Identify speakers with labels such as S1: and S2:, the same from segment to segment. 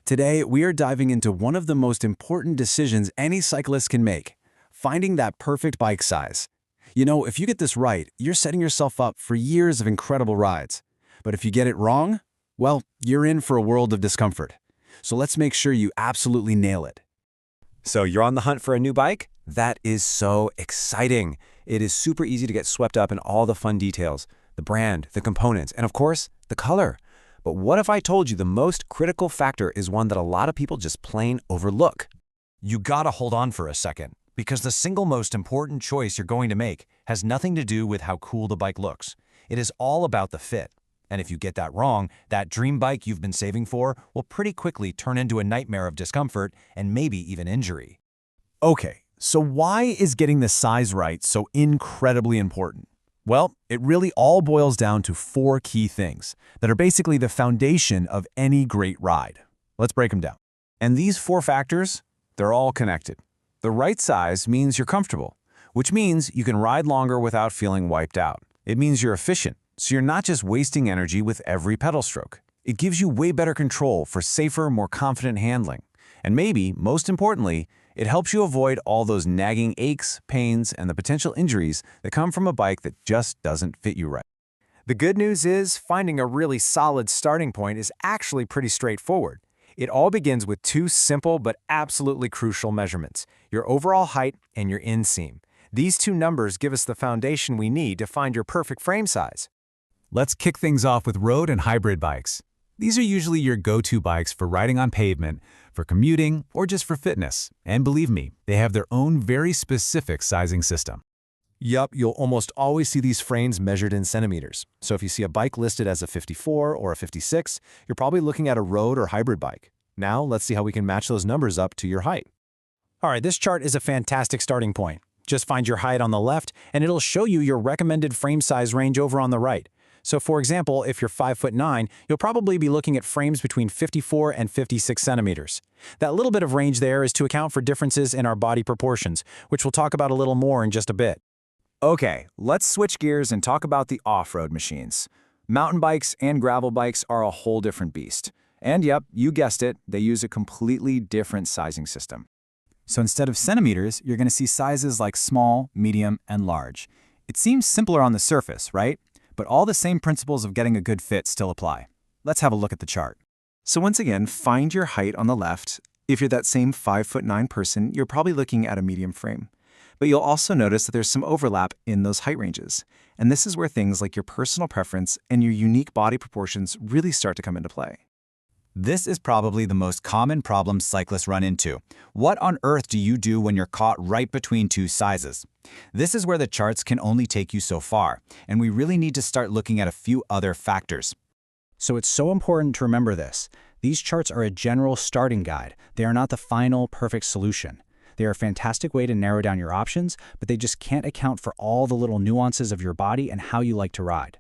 S1: Today, we are diving into one of the most important decisions any cyclist can make, finding that perfect bike size. You know, if you get this right, you're setting yourself up for years of incredible rides. But if you get it wrong, well, you're in for a world of discomfort. So let's make sure you absolutely nail it.
S2: So you're on the hunt for a new bike? That is so exciting. It is super easy to get swept up in all the fun details, the brand, the components, and of course, the color. But what if I told you the most critical factor is one that a lot of people just plain overlook?
S3: You gotta hold on for a second, because the single most important choice you're going to make has nothing to do with how cool the bike looks. It is all about the fit. And if you get that wrong, that dream bike you've been saving for will pretty quickly turn into a nightmare of discomfort and maybe even injury.
S1: Okay, so why is getting the size right so incredibly important? Well, it really all boils down to 4 key things that are basically the foundation of any great ride. Let's break them down. And these 4 factors, they're all connected. The right size means you're comfortable, which means you can ride longer without feeling wiped out. It means you're efficient, so you're not just wasting energy with every pedal stroke. It gives you way better control for safer, more confident handling. And maybe, most importantly, it helps you avoid all those nagging aches, pains, and the potential injuries that come from a bike that just doesn't fit you right.
S4: The good news is finding a really solid starting point is actually pretty straightforward. It all begins with 2 simple but absolutely crucial measurements, your overall height and your inseam. These 2 numbers give us the foundation we need to find your perfect frame size.
S1: Let's kick things off with road and hybrid bikes. These are usually your go-to bikes for riding on pavement, for commuting, or just for fitness. And believe me, they have their own very specific sizing system.
S4: Yup, you'll almost always see these frames measured in centimeters. So if you see a bike listed as a 54 or a 56, you're probably looking at a road or hybrid bike. Now, let's see how we can match those numbers up to your height. All right, this chart is a fantastic starting point. Just find your height on the left, and it'll show you your recommended frame size range over on the right. So for example, if you're 5'9", you'll probably be looking at frames between 54 and 56 centimeters. That little bit of range there is to account for differences in our body proportions, which we'll talk about a little more in just a bit.
S5: Okay, let's switch gears and talk about the off-road machines. Mountain bikes and gravel bikes are a whole different beast. And yep, you guessed it, they use a completely different sizing system. So instead of centimeters, you're going to see sizes like small, medium, and large. It seems simpler on the surface, right? But all the same principles of getting a good fit still apply. Let's have a look at the chart. So once again, find your height on the left. If you're that same 5'9" person, you're probably looking at a medium frame. But you'll also notice that there's some overlap in those height ranges. And this is where things like your personal preference and your unique body proportions really start to come into play.
S6: This is probably the most common problem cyclists run into. What on earth do you do when you're caught right between 2 sizes? This is where the charts can only take you so far, and we really need to start looking at a few other factors.
S7: So it's so important to remember this. These charts are a general starting guide. They are not the final, perfect solution. They are a fantastic way to narrow down your options, but they just can't account for all the little nuances of your body and how you like to ride.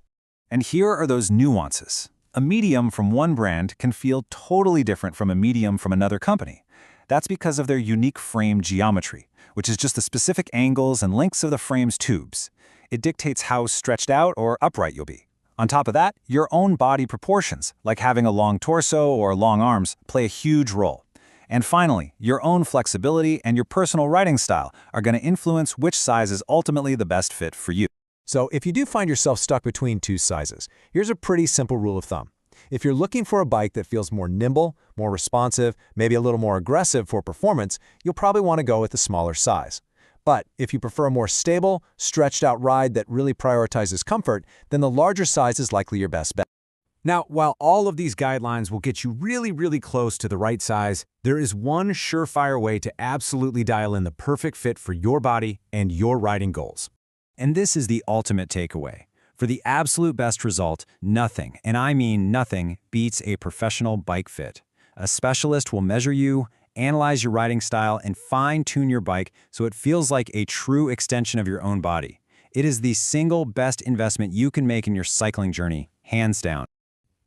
S5: And here are those nuances. A medium from one brand can feel totally different from a medium from another company. That's because of their unique frame geometry, which is just the specific angles and lengths of the frame's tubes. It dictates how stretched out or upright you'll be. On top of that, your own body proportions, like having a long torso or long arms, play a huge role. And finally, your own flexibility and your personal riding style are going to influence which size is ultimately the best fit for you.
S4: So if you do find yourself stuck between 2 sizes, here's a pretty simple rule of thumb. If you're looking for a bike that feels more nimble, more responsive, maybe a little more aggressive for performance, you'll probably want to go with the smaller size. But if you prefer a more stable, stretched out ride that really prioritizes comfort, then the larger size is likely your best bet. Now, while all of these guidelines will get you really close to the right size, there is one surefire way to absolutely dial in the perfect fit for your body and your riding goals. And this is the ultimate takeaway. For the absolute best result, nothing, and I mean nothing, beats a professional bike fit. A specialist will measure you, analyze your riding style, and fine-tune your bike so it feels like a true extension of your own body. It is the single best investment you can make in your cycling journey, hands down.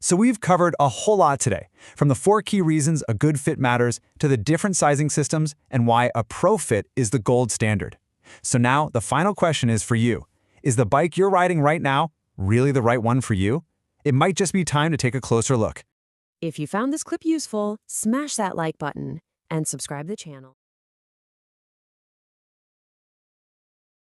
S4: So we've covered a whole lot today, from the 4 key reasons a good fit matters to the different sizing systems and why a pro fit is the gold standard. So now the final question is for you. Is the bike you're riding right now really the right one for you? It might just be time to take a closer look.
S8: If you found this clip useful, smash that like button and subscribe to the channel.